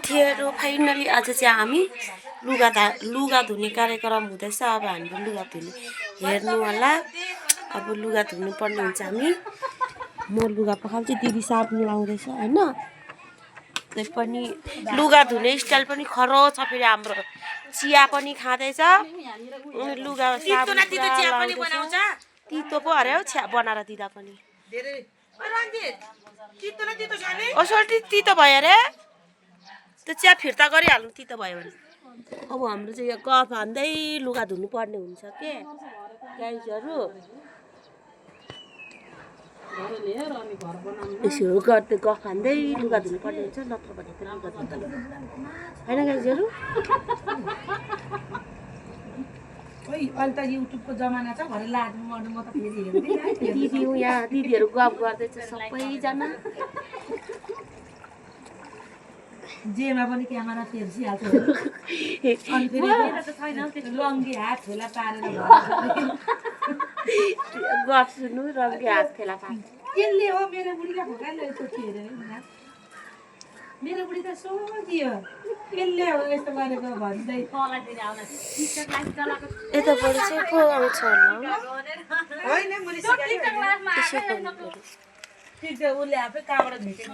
साथीहरू फाइनली आज चाहिँ हामी लुगा धुने कार्यक्रम हुँदैछ। अब हाम्रो लुगा धुने हेर्नु होला। अब लुगा धुनु पर्ने हुन्छ। हामी म लुगा पखाल्छु, दिदी साबुन लाउँदैछ हैन। त्यही पनि लुगा धुने स्टाइल पनि खरो छ। फेरि हाम्रो चिया पनि खाँदैछ। लुगा साबुन चिया पनि बनाउँछ। तितो पो अरे हौ चिया बनाएर दिँदा पनि असल्टी तितो भयो अरे। त्यो चिया फिर्ता गरिहाल्नु तितो भयो भने। अब हाम्रो चाहिँ यो कफ हान्दै लुगा धुनु पर्ने हुन्छ के गाइजहरू। यसो गर्दै गफ हान्दै लुगा धुनु पर्ने हुन्छ, नत्र भने त लुगा धुँदैन हैन गाइजहरू। अहिले त युट्युबको जमाना छ, भरे लाजु गर्नु म त फेरि हेर्दिन। दिदी यहाँ दिदीहरू गफ गर्दैछ सबैजना। जेमा पनि क्यामेरा तेर्सिहाल्छ। अनि फेरि लङ्गी हात ठेला पारेर गफ सुन्नु, रङ्गी हात ठेला पारेर। यसले हो मेरो बुढीलाई भोकाले यस्तो के अरे मेरो बुढी त सोझियो। यसले हो यस्तो गरेको भन्दै यताबाट चाहिँ को आउँछ होला होइन मैले ठिक छ। उसले आफै कहाँबाट भेटेको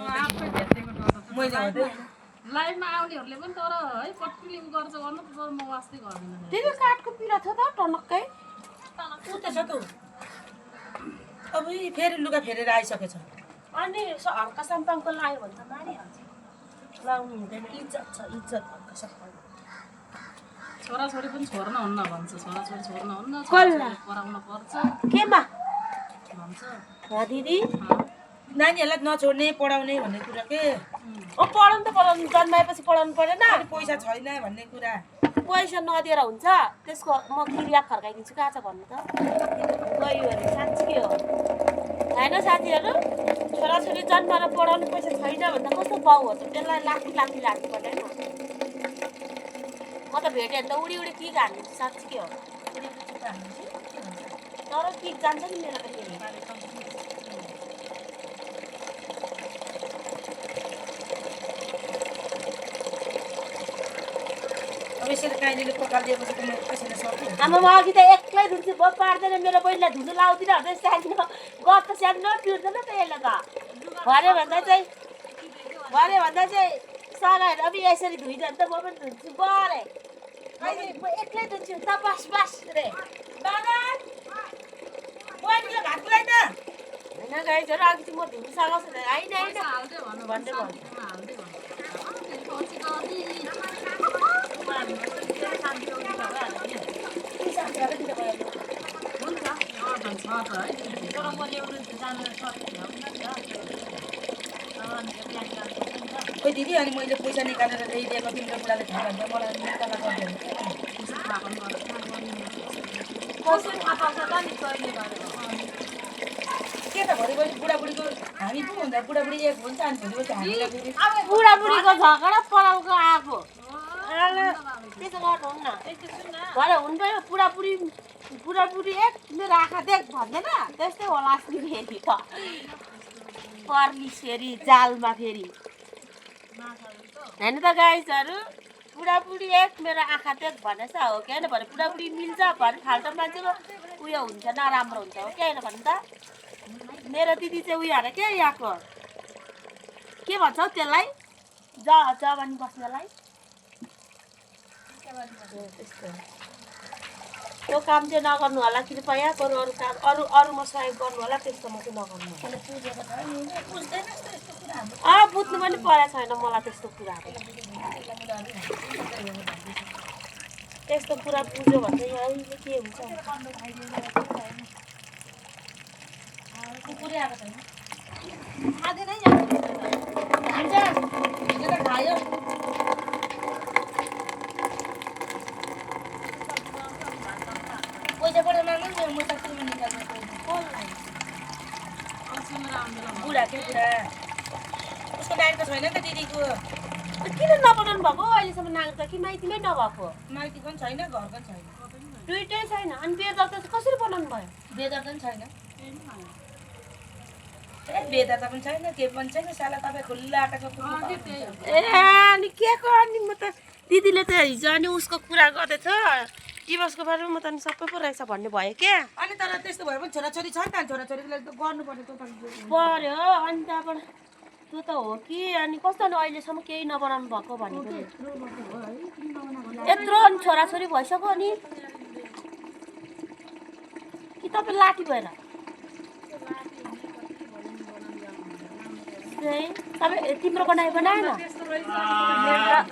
मैले हुँदै लाइभमा आउनेहरूले पनि तर है कतिले उ गर्छ गर्नु त म वास्तै गर्दिन। त्यही काठको पिरा छ त टनक्कै ऊ त छ त। अब फेरि लुगा फेरेर आइसकेछ। अनि हल्का सम्पाङको लाग्यो भने त मारिहाल्छ। लाउनु हुँदैन, इज्जत छ इज्जत हल्का सम्पाङ। छोराछोरी पनि छोड्न हुन्न भन्छ। छोराछोरी छोड्न हुन्न, पढाउन पर्छ केमा भन्छ दिदी। नानीहरूलाई नछोड्ने पढाउने भन्ने कुरा के पढाउनु त पढाउनु, जन्माएपछि पढाउनु परेन। पैसा छैन भन्ने कुरा पैसा नदिएर हुन्छ। त्यसको म क्रिया फर्काइदिन्छु। कहाँ छ भन्नु त गयो अरे साँच्चै हो होइन साथीहरू। छोराछोरी जन्माएर पढाउने पैसा छैन भन्दा कस्तो बाउ हो त। त्यसलाई लाठी लाठी लाग्नु पर्दैन। म त भेटेँ भने त उडी उडी किक हान्दिन्छु साँच्चै हो। तर किक जान्छ नि मेरो त फेरि। यसरी काइलीले पकालिदिएपछि त म कसैले सक्छु। आमा म अघि त एक्लै धुन्छु, ब पार्दैन। मेरो बहिनीलाई धुनु लाउँदिन भन्दै सानो गफ त सानो पिर्दैन त यसले त। भरे भन्दा चाहिँ सराहरू अब यसरी धुइदियो भने त म पनि धुन्छु बरे। म एक्लै धुन्छु त बस बस रे। बाबा बहिनीले भात खुवाइ त होइन गाइजहरू अघि चाहिँ म धुनु सघाउँछु होइन होइन भन्दै भन्नु। खोइ दिदी अनि मैले पैसा निकालेर ल्याइदिएको तिम्रो बुढाले थाहा भन्छ मलाई निकाला गरिदिनु। के त भोलिपल्ट बुढाबुढीको हामी पो हुँदा बुढाबुढी एक हुन्छ अनि भोलिपल्ट हामीलाई फेरि बुढाबुढीको झगडा परालको आएको त्यसो गर्नुहुन्न। भरे हुन्छ यो बुढाबुढी एक मेरो आँखा देख भन्दैन। त्यस्तै होला अस्ति फेरि त पर्लिस फेरि जालमा फेरि होइन त गाइजहरू। बुढाबुढी एक मेरो आँखा देख भनेछ हो कि होइन। भने बुढाबुढी मिल्छ भने फाल्टो मान्छेको उयो हुन्छ नराम्रो हुन्छ हो कि होइन भन्नु त। मेरो दिदी चाहिँ उयो अरे के यहाँको के भन्छ हौ त्यसलाई जवानी बस्नेलाई। त्यो काम चाहिँ नगर्नु होला कृपया। बरु अरू काम अरूमा सहयोग गर्नु होला। त्यस्तोमा चाहिँ नगर्नु होला। बुझ्नु पनि परेको छैन मलाई त्यस्तो कुराहरू। त्यस्तो कुरा बुझ्यो भने चाहिँ अहिले के हुन्छ। कुकुरै आएको छैन। खाँदैनै खान्छ हिजो त खायो। पैसा पठाउन माग्नु नि म सक्दिनँ निकाल्नु। बुढा के बुढा उसको नानी त छैन नि त दिदीको। किन नपठाउनु भएको अहिलेसम्म नागरिक कि माइतीमै नभएको? माइती पनि छैन घर पनि छैन। दुइटै छैन। अनि बेदर त कसरी बनाउनु भयो? बेदर पनि छैन। बेदाता पनि छैन के पनि छैन साला तपाईँ खुल्ला आकाशमा ए अनि के गर्ने म त दिदीले त हिजो अनि उसको कुरा गर्दैछ दिवसको बारेमा म त अनि सबै पो रहेछ भन्ने भयो क्या अनि तर त्यस्तो भए पनि छोराछोरी छ नि त छोराछोरीलाई त गर्नुपर्ने त पर्यो अनि त्यहाँबाट त्यो त हो कि अनि कस्तो अनि अहिलेसम्म केही नबनाउनु भएको भनेको यत्रो अनि छोराछोरी भइसक्यो अनि कि तपाईँ लाठी भएर तपाईँ तिम्रो बनाएन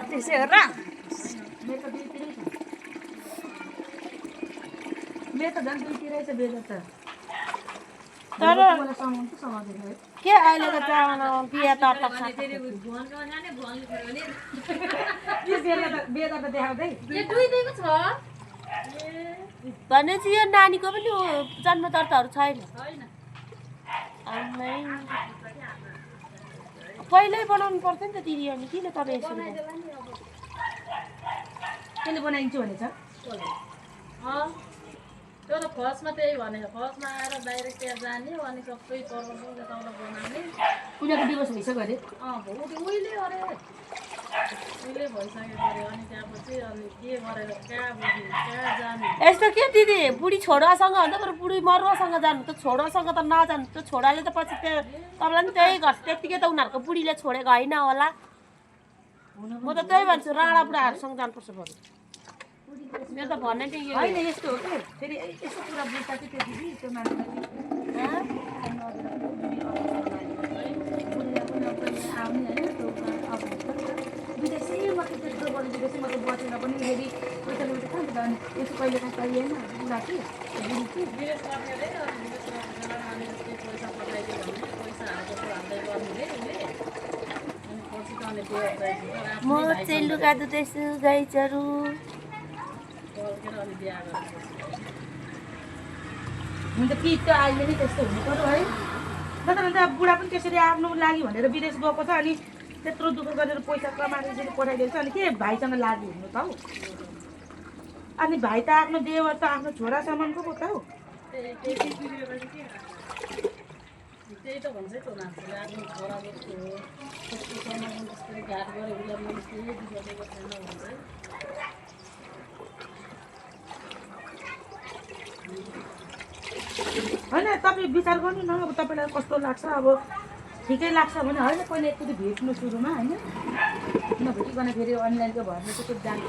त्यसै हेर मेरो त झन् दुईतिरै छ बेदा त तर समाउँछु समाउँदैन है के अहिलेको जमानामा बिहा त बेदा त देखाउँदै भनेपछि यो नानीको पनि जन्म दर्ताहरू छैन पहिल्यै बनाउनु पर्थ्यो नि त दिदी अनि किन तपाईँ यसरी त्यसले बनाइदिन्छु भनेछ त्यो त फर्स्टमा त्यही भनेको फर्स्टमा आएर डाइरेक्ट त्यहाँ जाने अनि सबै पर्वत बनाउने उनीहरूको दिवस भइसक्यो अरे उहिले अरे उहिले भइसकेको अरे अनि त्यहाँपछि अनि के गरेर कहाँ बुझ्ने कहाँ जाने यस्तो के दिदी बुढी छोरासँग भन्दा बरु बुढी मरुवासँग जानु त छोरासँग त नजानु त्यो छोराले त पछि त्यो तपाईँलाई पनि त्यही गर्छ त्यत्तिकै त उनीहरूको बुढीले छोडेको होइन होला म त त्यही भन्छु राणा बुढाहरूसँग जानुपर्छ बरु मेरो त भन्ने चाहिँ यो होइन यस्तो हो कि फेरि यस्तो कुरा बुझ्दा चाहिँ त्यो दिदी त्यो मान्छे आउने होइन विदेशी मात्रै त्यस्तो गर्नु विदेशी मात्रै बसेर पनि फेरि पैसाले उठ्छ नि त अनि यसो कहिले काहीँ चाहिएन बुढा कि बुढी कि विदेश गर्ने अरे अनि विदेश गरेर नानीले पैसा पठाइदियो भने पैसा हालेको हाल्दै गर्ने उसले अनि पछि त अनि त्यो म चाहिँ लुगा धुँदैछु गाई चरु फर्केर अनि बिहा गरेको हुन्छ कि त अहिले नै त्यस्तो हुनु पर्यो है जता बुढा पनि त्यसरी आफ्नो लागि भनेर विदेश गएको छ अनि त्यत्रो दुःख गरेर पैसा कमाएर यसरी पठाइदिएको छ अनि के भाइसँग लागि हुनु त हौ अनि भाइ त आफ्नो देवर त आफ्नो छोरा समानको पो त हौ त्यही त भन्छ त्यो मान्छेले आफ्नो छोरा जस्तो हो कस्तो समाजमा जसरी घाट गरे उसलाई मैले केही दिएको छैन भन्छ होइन तपाईँ विचार गर्नु न अब तपाईँलाई कस्तो लाग्छ अब ठिकै लाग्छ भने होइन पहिला एकचोटि भेट्नु सुरुमा होइन नभेटिकन फेरि अनलाइनको भरमा चाहिँ त्यो जानु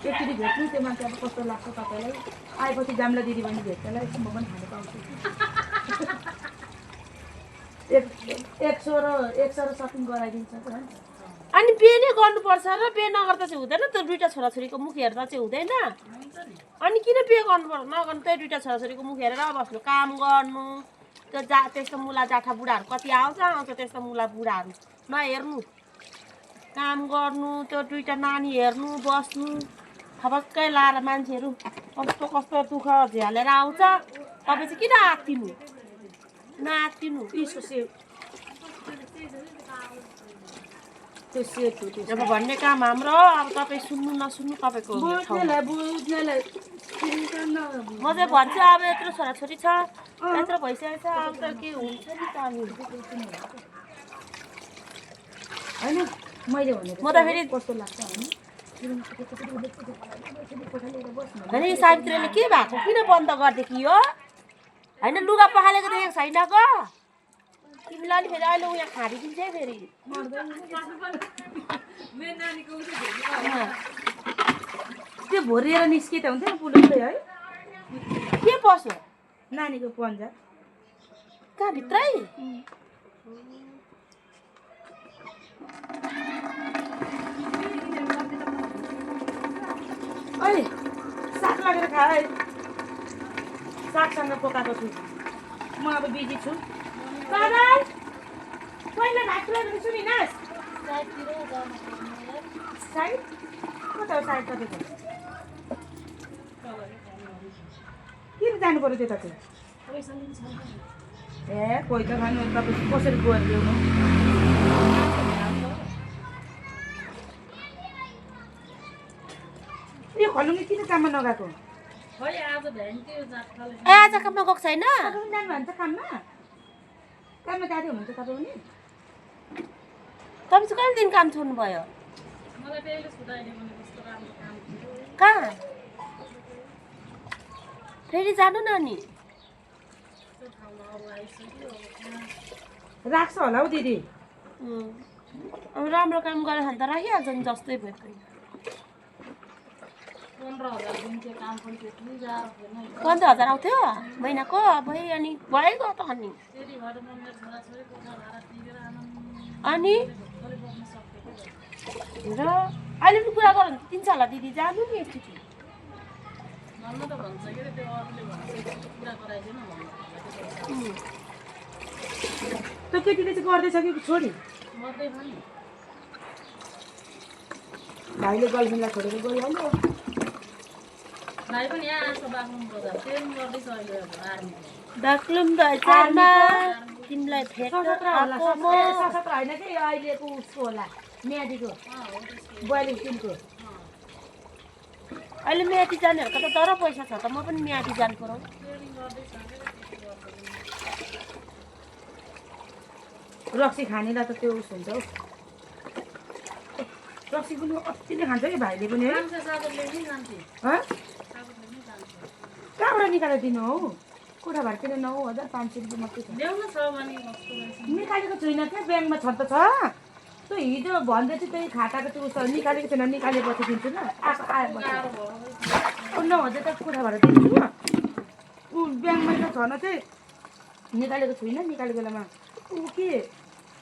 एकचोटि भेट्नु त्यो मान्छे अब कस्तो लाग्छ तपाईँलाई आएपछि जाम्ला दिदीबहिनी भेट्नलाई म पनि खानु पाउँछु एक सौ र सपिङ गराइदिन्छ त अनि बिहे नै गर्नुपर्छ र बिहे नगर्दा चाहिँ हुँदैन त्यो दुइटा छोराछोरीको मुख हेर्दा चाहिँ हुँदैन अनि किन बिहे गर्नुपर्छ नगर्नु त्यही दुइटा छोराछोरीको मुख हेरेर बस्नु काम गर्नु त्यो त्यस्तो मुला जाठा बुढाहरू कति आउँछ त्यस्तो मुला बुढाहरू नहेर्नु काम गर्नु त्यो दुइटा नानी हेर्नु बस्नु थपक्कै लाएर मान्छेहरू कस्तो कस्तो दुःख झ्यालेर आउँछ तपाईँ चाहिँ किन आत्तिनु नआत्तिनु त्यो सेट हो त्यो अब भन्ने काम हाम्रो अब तपाईँ सुन्नु नसुन्नु तपाईँको बुझ्नेलाई बुझ्नेलाई म चाहिँ भन्छु अब यत्रो छोराछोरी छ यत्रो भइसकेको छ अब त के हुन्छ नि त अनि होइन मैले भनेको म त फेरि कस्तो लाग्छ होइन यो सावित्रीले के भएको किन बन्द गरिदिएको यो होइन लुगा पखालेको देखेको छैन ग तिमीलाई नि फेरि अहिले उहाँ खाँदिदिन्छ है फेरि त्यो भोरिएर निस्के त हुन्थ्यो पुलिसले है के पस्यो नानीको पन्जा कहाँ भित्रै ओइ साग लगेर खा है सागसँग पकाएको छु म अब बिजी छु पहिला भात लगेर सुनिनास् साइड कता हो साइड तपाईँको किन जानु पऱ्यो त्यता चाहिँ ए कोही त खानु तपाईँ कसरी गएर ल्याउनु यो खलुङ्गे किन काममा नगएको खै आज भ्यान त्यो जात ए आज काममा गएको छैन जानु भन्छ काममा दोकानमा जाँदै हुनुहुन्छ तपाईँ पनि? तपाईँ चाहिँ कहिलेदेखि काम छोड्नुभयो? मलाई त्यहीले छुट्याइदियो भने कस्तो राम्रो काम थियो। कहाँ फेरि जानु न नि? त्यो ठाउँमा अब आइसक्यो अब कहाँ राख्छ होला हौ दिदी। अब राम्रो काम गरेर त राखिहाल्छ नि जस्तै भए पनि। 15,000 दिन्थ्यो काम पनि त्यति गाह्रो थिएन। 15,000 आउँथ्यो महिनाको? अब अनि भइगयो त अनि। त्यति भएर म मेरो छोराछोरी कोठा भाडा तिरेर आनन्द अनि भोलि बस्न सकेको र अहिले पनि कुरा गरौँ दिन्छ होला दिदी, जानु नि एकचोटि। भन्नु त भन्छ के अरे त्यो अरूले भन्छ कुरा गराइदिनु भन्नु त्यो केटीले चाहिँ गर्दैछ कि छोडी? गर्दै भयो नि। भाइले गर्लफ्रेन्डलाई छोडेर गइहाल्यो। भाइ पनि यहाँ आएको बाग्लुङ बजार ट्रेनिङ गर्दैछ अहिले अब आर्मीको। बाक्लुङ बजारमा तिमीलाई भेट्न सशस्त्र होला, आएको म। सशस्त्र होइन कि अहिलेको उसको होला, म्यादीको हो त्यसको 42 दिनको। अहिले म्याटी जानेहरूको त तर पैसा छ त, म पनि म्याटी जानु पर्यो। ट्रेनिङ गर्दैछ अरे त्यति गर्छ। रक्सी खानेलाई त त्यो उस हुन्छ हौ। रक्सी पनि अति नै खान्छ कि भाइले पनि है। मान्छे सागरले नि जान्थे हँ? सागरले नि जान्छ। कहाँबाट निकालेर दिनु हौ? कोठा भाडा किन 9,500 रुपियाँ मात्रै छ। ल्याउनु छ भने कस्तो रहेछ निकालेको छुइनँ क्या, ब्याङ्कमा छ त छ। त्यो हिजो भन्दै चाहिँ त्यही खाताको त्यो उस निकालेको छैन, निकालेपछि दिन्छु ल। आएको आएपछि गाह्रो भयो 9,000 त कोठा भाडा दिन्छु। ऊ ब्याङ्कमा त छन चाहिँ निकालेको छुइनँ, निकालेको बेलामा ऊ के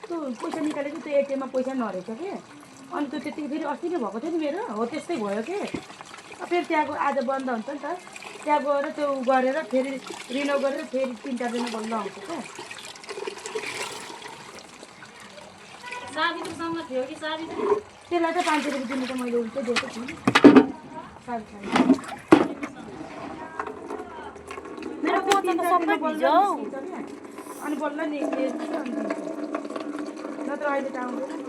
त्यो पैसा निकालेको त्यो एटिएममा पैसा नरहेछ कि, अनि त्यो त्यतिकै फेरि अस्ति नै भएको थियो नि मेरो, हो त्यस्तै भयो कि। फेरि त्यहाँको आज बन्द हुन्छ नि त, त्यहाँ गएर त्यो गरेर फेरि रिन्यु गरेर फेरि 3-4 दिन बल्ल आउँछ क्या। चाबी त सँग थियो कि चाबी त त्यसलाई त 500 रुपियाँ दिनु त मैले उल्टै दिएको थिएँ नि। मेरो पोतो त सबै भिज्यो हौ। अनि बल्ल नि नत्र अहिले त आउँदैन नि त।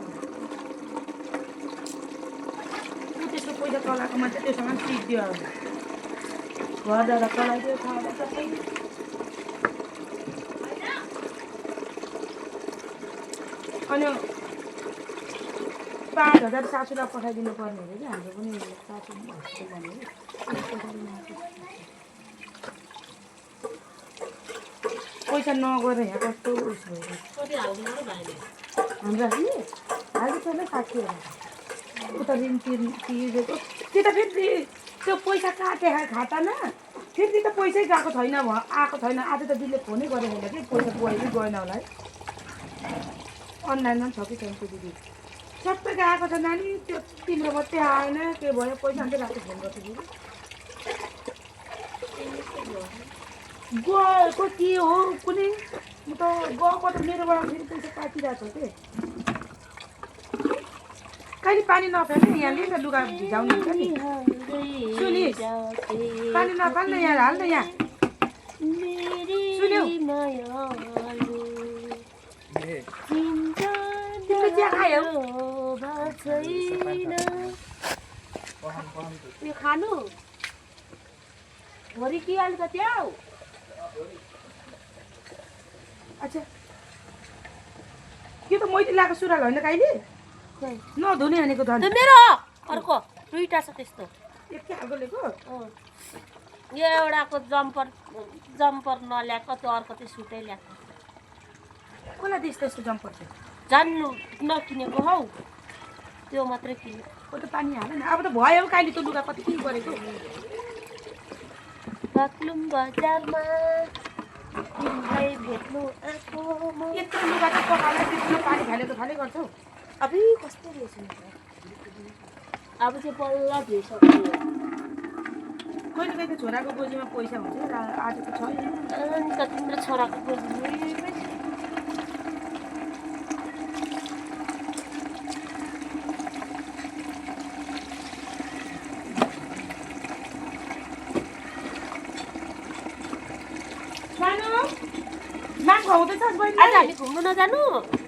ऊ त्यसको पैसा चलाएको मात्रै त्योसँग टिप्यो अब। घर जाँदा चलाइदियो, खाँदा सबै। अनि 5,000 सासूलाई पठाइदिनु पर्ने अरे कि हाम्रो पनि सासू हस्पिटल जाने पैसा नगएर यहाँ कस्तो उस भयो। कति हालिदिनु र भाइले हाम्रो अहिले छैन 60,000 उता ऋण तिरेको त्यो त फेरि त्यो पैसा काटे खातामा फेरि त पैसै गएको छैन आएको छैन। आज त दिदीले फोनै गरेको होला कि पैसा गयो कि गएन होला है। अनलाइनमा पनि छ कि छैन त्यो दिदी सबैको आएको छ नानी, त्यो तिम्रो मात्रै आएन के भयो पैसा। अन्त राति फोन गर्छु दिदी गएको के हो कुनै म त गएको त मेरोबाट फेरि पैसा काटिरहेको छ कि। कहिले पानी नफेर्ने यहाँले त लुगा भिजाउनु हुन्छ नि। सुनिस् पानी नफाल्न यहाँ हाल्न यहाँ। सुन्यौ तिमीले चिया खायौ? यो खानु भरि कि अलिकति आऊ। अच्छा यो त मैले लगाएको सुरुवाल होइन कहिले नधुने भनेको झन्। त्यो मेरो हो, अर्को दुईटा छ त्यस्तो। एकै खालको लिएको यो एउटाको जम्पर नल्याएको, त्यो अर्को चाहिँ सुटै ल्याएको। कसलाई त्यस्तो यस्तो जम्पर थियो? जान्नु नकिनेको हौ, त्यो मात्रै किने। ओ त पानी हालेन अब त भयो कहिले त्यो लुगा कति के गरेको। बाक्लुङ बजारमा तिमीलाई भेट्नु आएको म। यत्रो लुगा त पकाएर त्यत्रो पानी फालेको फाले गर्छौ। अबि कस्तो रहेछ नि त। अब चाहिँ बल्ल धोइसक्यो। कहिले कहिले त छोराको गोजीमा पैसा हुन्छ आज त छैन। अनि त तिम्रो छोराको गोजीमै खुवाउँदैछ आज हामी घुम्नु नजानु?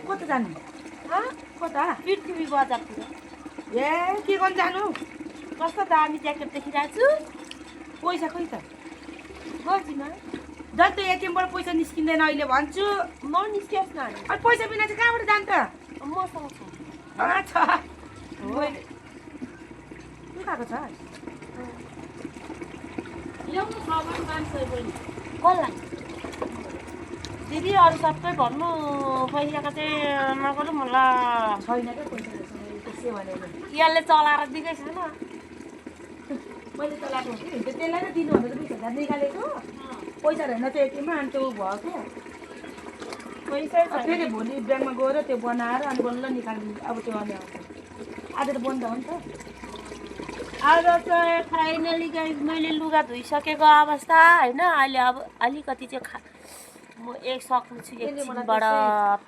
कता जानु? कता? पृथ्वी बजारतिर। ए के गर्नु जानु? कस्तो दामी ज्याकेट देखिरहेको छु। पैसा खै त? गोजीमा जति एटिएमबाट पैसा निस्किँदैन अहिले भन्छु ननिस्कियोस् न अनि पैसा बिना चाहिँ कहाँबाट जान्छ मसँग छ छ मैले के खाएको छ ल्याउनु छ भने 500 पनि कसलाई दिदी अरू सबै भन्नु पैसाको चाहिँ नगरौँ होला छैन क्या पैसा त्यसै भनेर यसले चलाएर दिएकै छैन मैले चलाएको कि त्यसलाई नै दिनु भनेर 20,000 निकालेको पैसा रहेन त्यो एटिएममा अनि त्यो भयो क्या पैसै फेरि भोलि ब्याङ्कमा गएर त्यो बनाएर अनि बल्ल निकाल्नु अब त्यो अनि आउँछ आज त बन्द हो नि त आज चाहिँ फाइनली गाइस मैले लुगा धोइसकेको अवस्था होइन अहिले अब अलिकति चाहिँ म एक सक्नु छु एकछिनबाट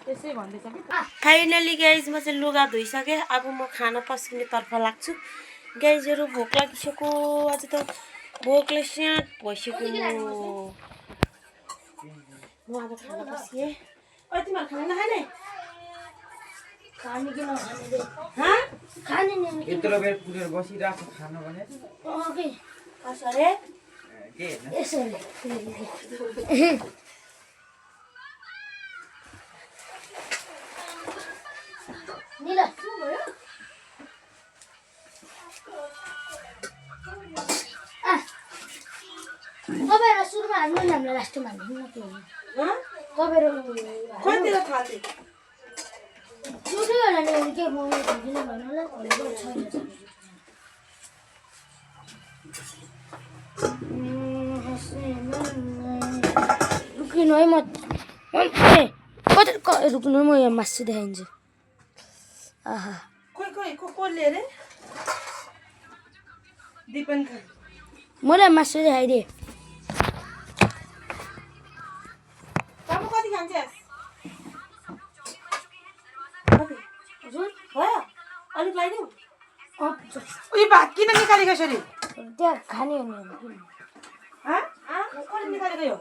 त्यसै भन्दैछ कि फाइनली गाइस म चाहिँ लुगा धोइसकेँ अब म खाना पस्किनेतर्फ लाग्छु गाइसहरू भोक लागिसक्यो आज त भोकले स्याट भइसक्यो म अब खाना पस्किएँ तिमीहरू खाना नखाने खाने कि नखाने खाने नि यत्रो बेर पुगेर बसिरहेको खानु भने ओके कसो अरे के होइन यसरी निला के भयो तपाईहरु सुरुमा हाल्नु नि हामीलाई लास्टमा हाल्नु न के हो तपाईहरु कतिले थाल्थे सुरु होला नि के म दिनु भन्नुलाई छैन रुकिनु है म रुक्नु म यहाँ मासु देखाइदिन्छु आहा कसले अरे दिपेन खा मलाई मासु देखाइदिए तपाईँ कति खान्छस् हजुर भयो अलिक लगाइदिउँ उयो भात किन निकालेको यसरी त्यहाँ खाने हो नि कसले निकालेको यो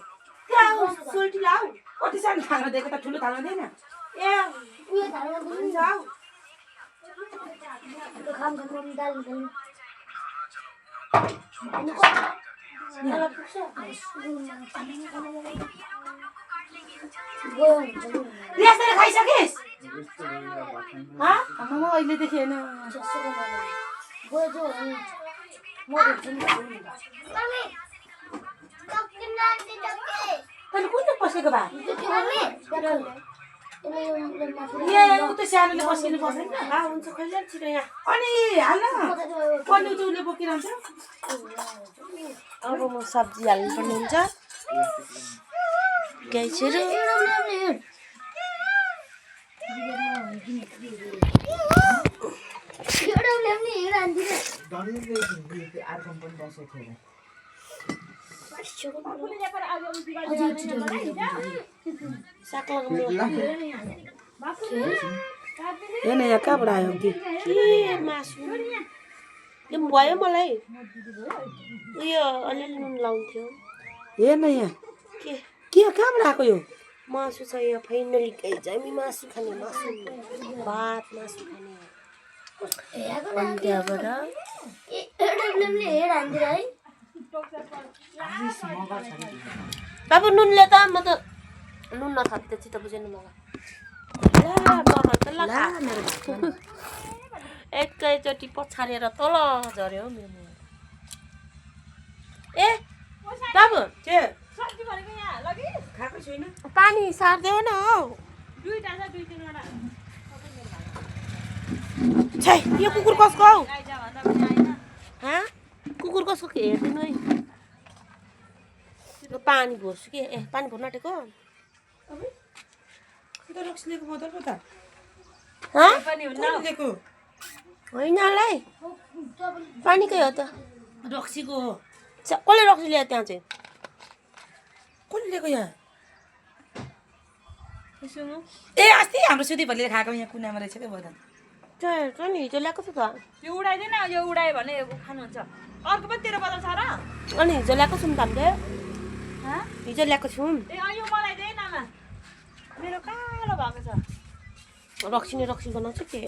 त्यहाँ सोल्टी लाऊ कति सानो थाल्न दिएको त ठुलो थाल्न दिएन ए उयो थाल्नु हुन्छ आऊ खाम खाम दाल निकाल्नु यसरी खाइसकिस् आमा अहिलेदेखि होइन तैँले कुन चाहिँ पस्केको भए ए ऊ त सानोले पस्किनु पर्छ नि ला हुन्छ कहिले छिटो यहाँ अनि हाल्न पन्ने चाहिँ उसले बोकिरहन्छ अब म सब्जी हाल्नुपर्ने हुन्छ गाइसहरू अर्को पनि बसेको थिएन साग लगाउनु हेर्न यहाँ कहाँबाट आयो कि के मासु यो भयो मलाई उयो अलिअलि नुन लाउँथ्यो हेर्न यहाँ के कहाँबाट आएको यो मासु छ यहाँ फाइनली हामी मासु खाने मासु भात मासु खाने अनि त्यहाँबाट बाबु नुनले त म त नुन नथप्दै चित्त बुझेन मलाई एकैचोटि पछारेर तल झऱ्यो मेरो मुख ए बाबु के सब्जी भनेको यहाँ लगी खाएको छुइनँ पानी सार्देऊ न हौ दुईटा छ दुई तीनवटा छै यो कुकुर कसको हौ आइजा भन्दा पनि आएन हाँ कुकुर कसको हेरिदिनु है यो पानी भर्छु कि ए पानी भर्नु आँटेको रक्सीको बोतल पो त हाँ पनि हुन्न कसले दिएको होइन होला पानीकै हो त रक्सीको हो कसले रक्सी ल्यायो त्यहाँ चाहिँ कसले दिएको यहाँ सुनु ए अस्ति हाम्रो सुदीपहरूले खाएको यहाँ कुनामा रहेछ क्या बोतल त्यो नि हिजो ल्याएको छ त यो उडाइदिएन यो उडायो भने खानुहुन्छ अर्को पनि तेरो बदल छ र अनि हिजो ल्याएको छौँ त हामीले हँ हिजो ल्याएको छौँ ए यो मलाई दे न आमा मेरो कालो भएको छ रक्सी बनाउँछु के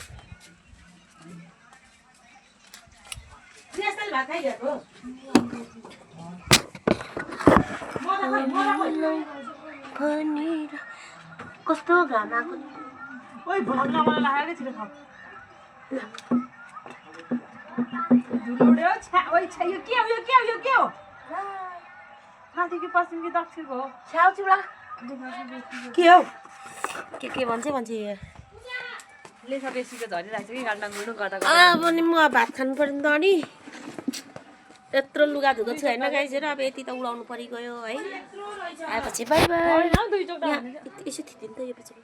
भात खाइदिएको म त कस्तो घाम आएको ओइ भन्न मलाई लागेको छिटो खाऊ धुलो उड्यो ओइ छ्या यो के हो माथि कि पश्चिम कि दक्षिणको हो के हौ के भन्छ यो लेखा बेसीको झरिरहेको छ कि गाड्न गुड्नु गर्दा अब नि म भात खानु पर्यो नि त अनि यत्रो लुगा धुएको छु होइन गाइजहरू अब यति त उडाउनु परिगयो है आएपछि बाई बाई दुई चोक यहाँ यसो थिच्दिनु त यो पछि